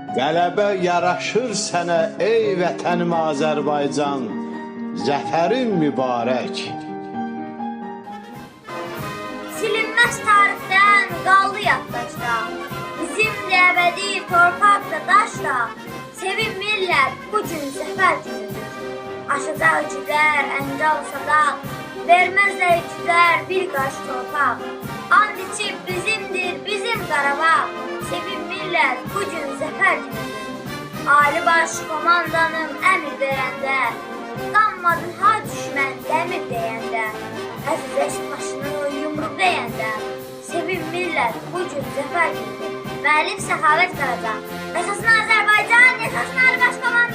Qələbə yaraşır sənə ey vətənim Azərbaycan, zəfərin mübarək. Silinməz tarixdən qaldı yaddaşda, bizimlə əbədi torpaqda daşda, sevin millət bu gün zəfər günüdür. Aşacaq igidlər əncal sadaq, verməzlər igidlər bir qaş torpaq. And içib bizimdir bizim Qarabağ, sevin millət bu gün zəfər günüdür. Ali baş komandanım əmr verəndə, qanmadın ha düşmən dəmir deyəndə, əziz eşq başını yumruq deyəndə, sevin millət bu gün zəfər günüdür. Müəllif Səxavət Qaraca. Yaşasın Azərbaycan, yaşasın Ali Baş Komandan.